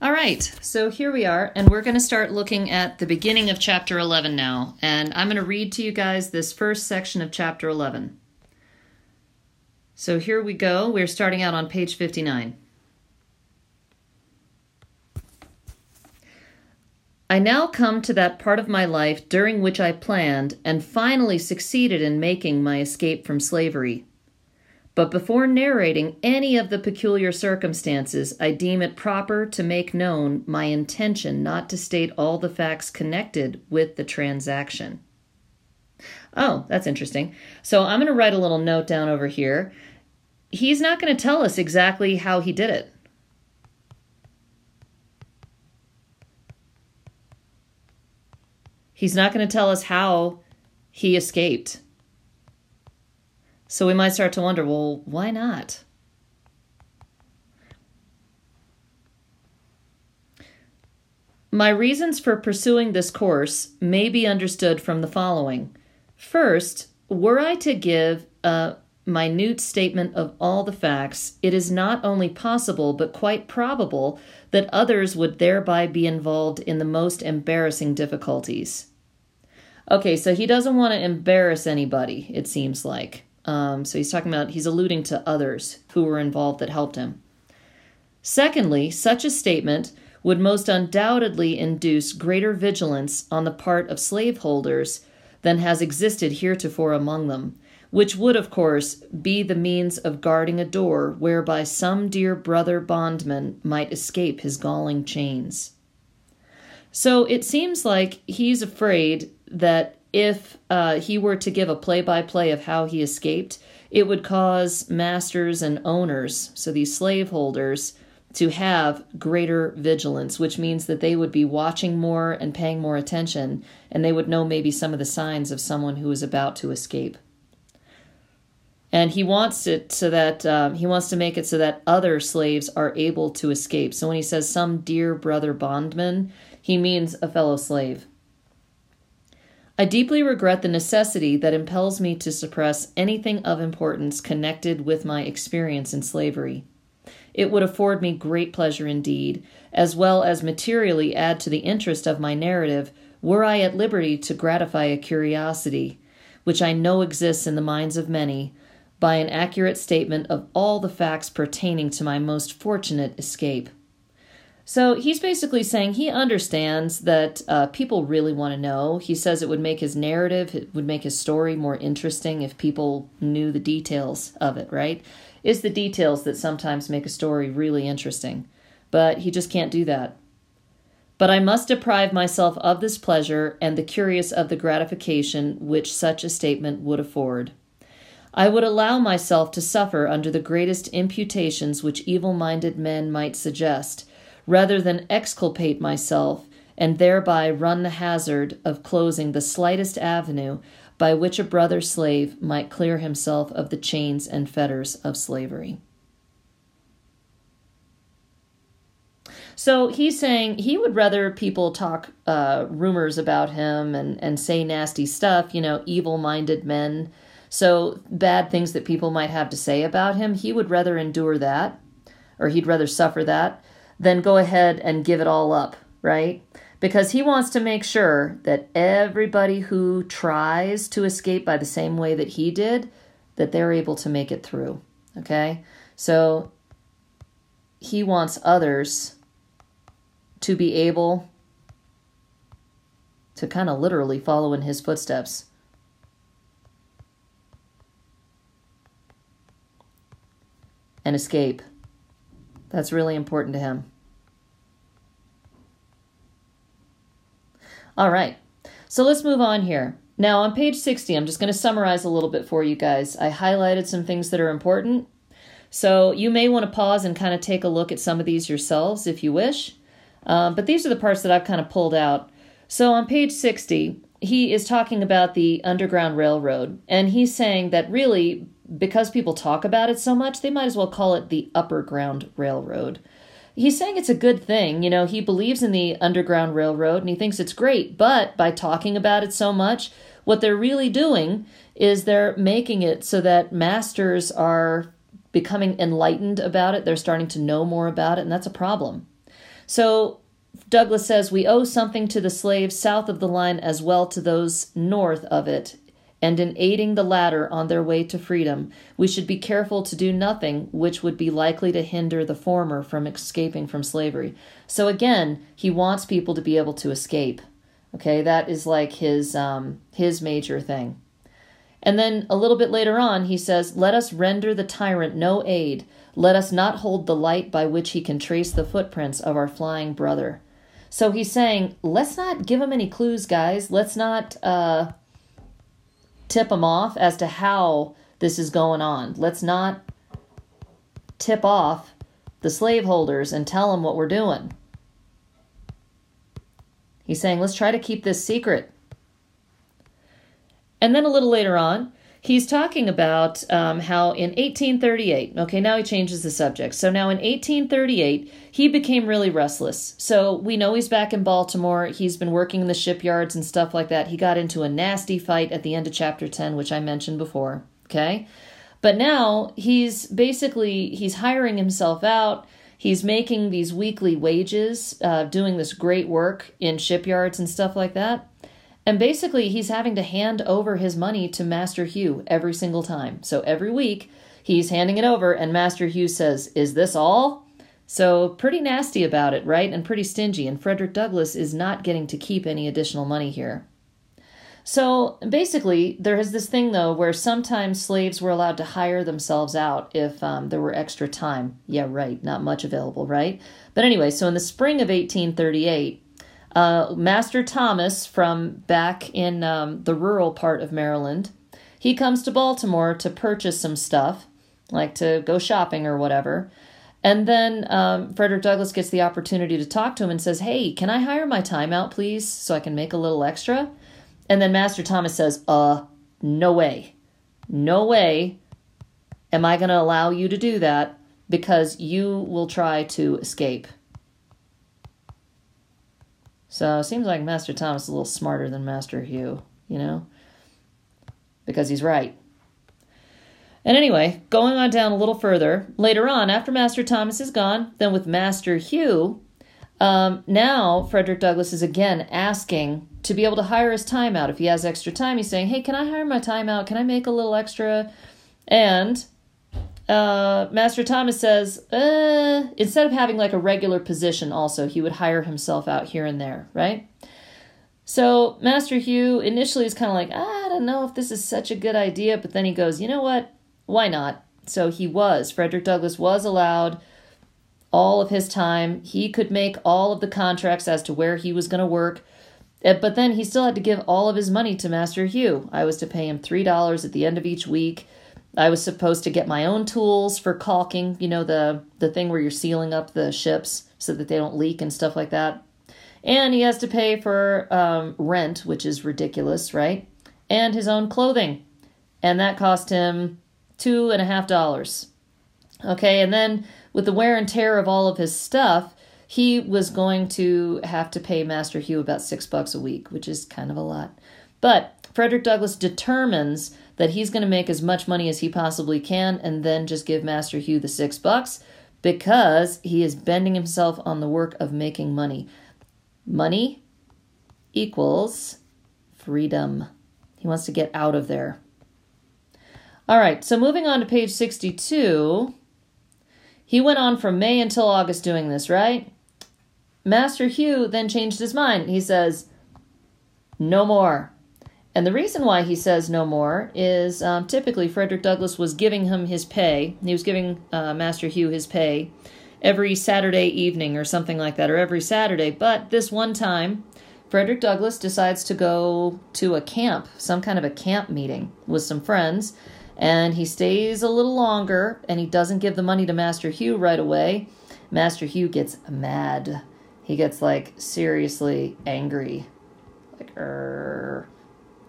All right, so here we are, and we're going to start looking at the beginning of chapter 11 now, and I'm going to read to you guys this first section of chapter 11. So here we go. We're starting out on page 59. I now come to that part of my life during which I planned and finally succeeded in making my escape from slavery. But before narrating any of the peculiar circumstances, I deem it proper to make known my intention not to state all the facts connected with the transaction. Oh, that's interesting. So I'm going to write a little note down over here. He's not going to tell us exactly how he did it. He's not going to tell us how he escaped. So we might start to wonder, well, why not? My reasons for pursuing this course may be understood from the following. First, were I to give a minute statement of all the facts, it is not only possible but quite probable that others would thereby be involved in the most embarrassing difficulties. Okay, so he doesn't want to embarrass anybody, it seems like. So he's alluding to others who were involved that helped him. Secondly, such a statement would most undoubtedly induce greater vigilance on the part of slaveholders than has existed heretofore among them, which would, of course, be the means of guarding a door whereby some dear brother bondman might escape his galling chains. So it seems like he's afraid that if he were to give a play-by-play of how he escaped, it would cause masters and owners, so these slaveholders, to have greater vigilance, which means that they would be watching more and paying more attention, and they would know maybe some of the signs of someone who is about to escape. And he wants it so that he wants to make it so that other slaves are able to escape. So when he says some dear brother bondman, he means a fellow slave. I deeply regret the necessity that impels me to suppress anything of importance connected with my experience in slavery. It would afford me great pleasure indeed, as well as materially add to the interest of my narrative, were I at liberty to gratify a curiosity, which I know exists in the minds of many, by an accurate statement of all the facts pertaining to my most fortunate escape. So he's basically saying he understands that people really want to know. He says it would make his narrative, it would make his story more interesting if people knew the details of it, right? It's the details that sometimes make a story really interesting. But he just can't do that. But I must deprive myself of this pleasure and the curious of the gratification which such a statement would afford. I would allow myself to suffer under the greatest imputations which evil-minded men might suggest, rather than exculpate myself and thereby run the hazard of closing the slightest avenue by which a brother slave might clear himself of the chains and fetters of slavery. So he's saying he would rather people talk rumors about him and say nasty stuff, evil-minded men. So bad things that people might have to say about him, he would rather endure that, or he'd rather suffer that, than go ahead and give it all up, right? Because he wants to make sure that everybody who tries to escape by the same way that he did, that they're able to make it through, okay? So he wants others to be able to kind of literally follow in his footsteps. And escape. That's really important to him. All right, so let's move on here. Now on page 60, I'm just going to summarize a little bit for you guys. I highlighted some things that are important. So you may want to pause and kind of take a look at some of these yourselves if you wish. But these are the parts that I've kind of pulled out. So on page 60, he is talking about the Underground Railroad. And he's saying that really, because people talk about it so much, they might as well call it the Upper Ground Railroad. He's saying it's a good thing. He believes in the Underground Railroad and he thinks it's great. But by talking about it so much, what they're really doing is they're making it so that masters are becoming enlightened about it. They're starting to know more about it, and that's a problem. So Douglas says, we owe something to the slaves south of the line as well to those north of it, and in aiding the latter on their way to freedom, we should be careful to do nothing which would be likely to hinder the former from escaping from slavery. So again, he wants people to be able to escape. Okay, that is like his major thing. And then a little bit later on, he says, let us render the tyrant no aid. Let us not hold the light by which he can trace the footprints of our flying brother. So he's saying, let's not give him any clues, guys. Let's not tip him off as to how this is going on. Let's not tip off the slaveholders and tell them what we're doing. He's saying, let's try to keep this secret. And then a little later on, he's talking about how in 1838, okay, now he changes the subject. So now in 1838, he became really restless. So we know he's back in Baltimore. He's been working in the shipyards and stuff like that. He got into a nasty fight at the end of chapter 10, which I mentioned before, okay? But now he's hiring himself out. He's making these weekly wages, doing this great work in shipyards and stuff like that. And basically, he's having to hand over his money to Master Hugh every single time. So every week, he's handing it over, and Master Hugh says, is this all? So pretty nasty about it, right? And pretty stingy. And Frederick Douglass is not getting to keep any additional money here. So basically, there is this thing, though, where sometimes slaves were allowed to hire themselves out if there were extra time. Yeah, right. Not much available, right? But anyway, so in the spring of 1838, Master Thomas from back in the rural part of Maryland, he comes to Baltimore to purchase some stuff, like to go shopping or whatever. And then Frederick Douglass gets the opportunity to talk to him and says, hey, can I hire my time out, please, so I can make a little extra? And then Master Thomas says, no way. No way am I going to allow you to do that, because you will try to escape. So it seems like Master Thomas is a little smarter than Master Hugh, you know, because he's right. And anyway, going on down a little further, later on, after Master Thomas is gone, then with Master Hugh, now Frederick Douglass is again asking to be able to hire his time out. If he has extra time, he's saying, hey, can I hire my time out? Can I make a little extra? And Master Thomas says, instead of having like a regular position also, he would hire himself out here and there, right? So Master Hugh initially is kind of like, I don't know if this is such a good idea, but then he goes, you know what? Why not? So Frederick Douglass was allowed all of his time. He could make all of the contracts as to where he was going to work, but then he still had to give all of his money to Master Hugh. I was to pay him $3 at the end of each week. I was supposed to get my own tools for caulking, you know, the thing where you're sealing up the ships so that they don't leak and stuff like that. And he has to pay for rent, which is ridiculous, right? And his own clothing. And that cost him $2.50. Okay, and then with the wear and tear of all of his stuff, he was going to have to pay Master Hugh about $6 a week, which is kind of a lot. But Frederick Douglass determines that he's going to make as much money as he possibly can and then just give Master Hugh the $6 because he is bending himself on the work of making money. Money equals freedom. He wants to get out of there. All right, so moving on to page 62, he went on from May until August doing this, right? Master Hugh then changed his mind. He says, no more. And the reason why he says no more is typically Frederick Douglass was giving him his pay. He was giving Master Hugh his pay every Saturday evening or something like that, or every Saturday. But this one time, Frederick Douglass decides to go to a camp, some kind of a camp meeting with some friends, and he stays a little longer, and he doesn't give the money to Master Hugh right away. Master Hugh gets mad. He gets, like, seriously angry. Like,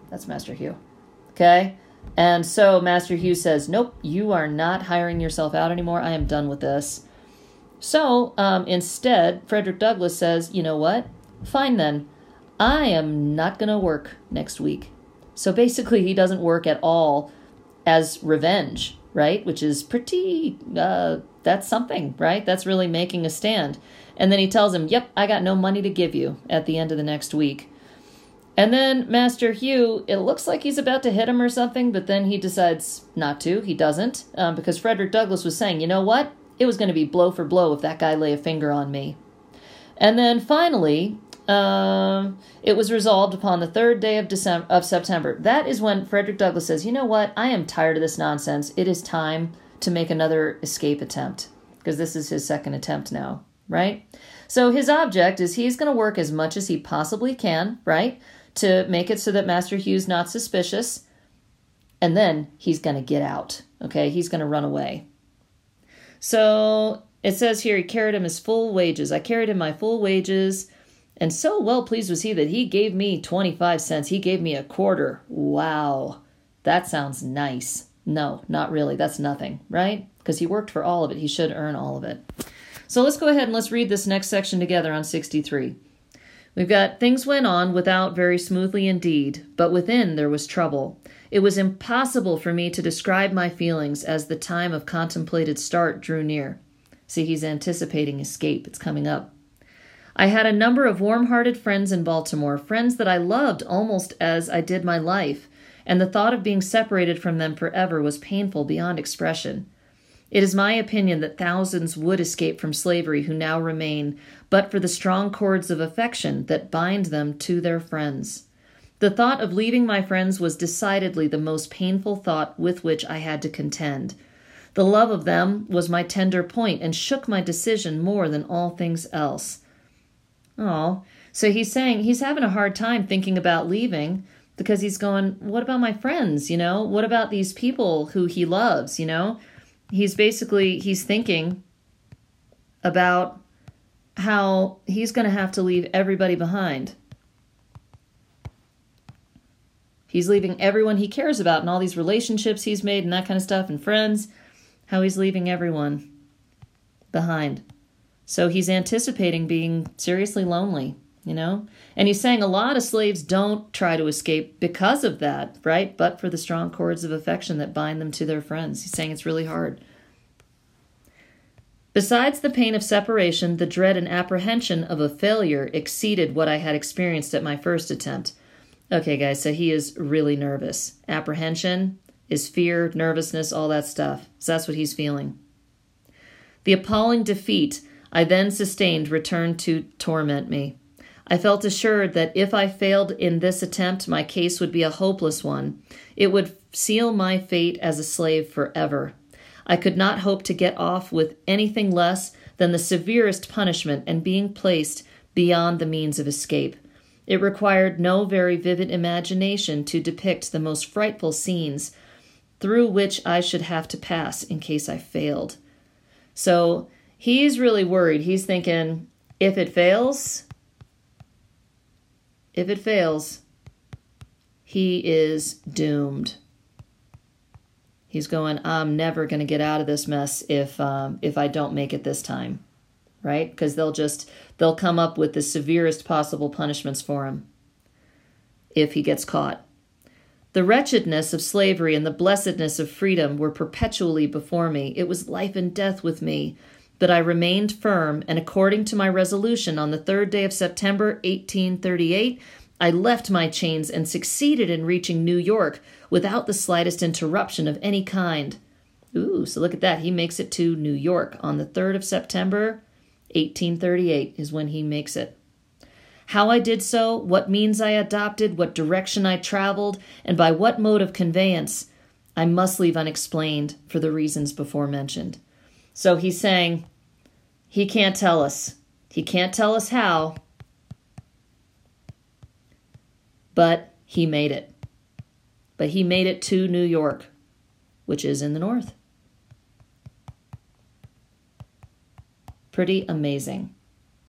That's Master Hugh. Okay? And so Master Hugh says, nope, you are not hiring yourself out anymore. I am done with this. So instead, Frederick Douglass says, you know what? Fine then. I am not going to work next week. So basically, he doesn't work at all as revenge right? Which is pretty, that's something, right? That's really making a stand. And then he tells him, yep, I got no money to give you at the end of the next week. And then Master Hugh, it looks like he's about to hit him or something, but then he decides not to. He doesn't, because Frederick Douglass was saying, you know what? It was going to be blow for blow if that guy lay a finger on me. And then finally, it was resolved upon the 3rd day of September. That is when Frederick Douglass says, you know what? I am tired of this nonsense. It is time to make another escape attempt, because this is his second attempt now, right? So his object is he's going to work as much as he possibly can, right, to make it so that Master Hugh's not suspicious, and then he's going to get out, okay? He's going to run away. So it says here, he carried him his full wages. I carried him my full wages, and so well pleased was he that he gave me 25 cents. He gave me a quarter. Wow, that sounds nice. No, not really. That's nothing, right? Because he worked for all of it. He should earn all of it. So let's go ahead and let's read this next section together on 63. We've got, things went on without very smoothly indeed, but within there was trouble. It was impossible for me to describe my feelings as the time of contemplated start drew near. See, he's anticipating escape. It's coming up. I had a number of warm-hearted friends in Baltimore, friends that I loved almost as I did my life, and the thought of being separated from them forever was painful beyond expression. It is my opinion that thousands would escape from slavery who now remain, but for the strong cords of affection that bind them to their friends. The thought of leaving my friends was decidedly the most painful thought with which I had to contend. The love of them was my tender point and shook my decision more than all things else. Oh, so he's saying he's having a hard time thinking about leaving because he's going, what about my friends, you know? What about these people who he loves, you know? He's thinking about how he's going to have to leave everybody behind. He's leaving everyone he cares about and all these relationships he's made and that kind of stuff and friends, how he's leaving everyone behind. So he's anticipating being seriously lonely, you know? And he's saying a lot of slaves don't try to escape because of that, right? But for the strong cords of affection that bind them to their friends. He's saying it's really hard. Besides the pain of separation, the dread and apprehension of a failure exceeded what I had experienced at my first attempt. Okay, guys, so he is really nervous. Apprehension is fear, nervousness, all that stuff. So that's what he's feeling. The appalling defeat I then sustained returned to torment me. I felt assured that if I failed in this attempt, my case would be a hopeless one. It would seal my fate as a slave forever. I could not hope to get off with anything less than the severest punishment and being placed beyond the means of escape. It required no very vivid imagination to depict the most frightful scenes through which I should have to pass in case I failed. So he's really worried. He's thinking, if it fails, he is doomed. He's going, I'm never going to get out of this mess if I don't make it this time, right? Because they'll come up with the severest possible punishments for him if he gets caught. The wretchedness of slavery and the blessedness of freedom were perpetually before me. It was life and death with me, but I remained firm, and according to my resolution on the 3rd day of September, 1838, I left my chains and succeeded in reaching New York without the slightest interruption of any kind. Ooh, so look at that. He makes it to New York on the 3rd of September, 1838 is when he makes it. How I did so, what means I adopted, what direction I traveled, and by what mode of conveyance, I must leave unexplained for the reasons before mentioned. So he's saying he can't tell us. He can't tell us how, but he made it. But he made it to New York, which is in the north. Pretty amazing.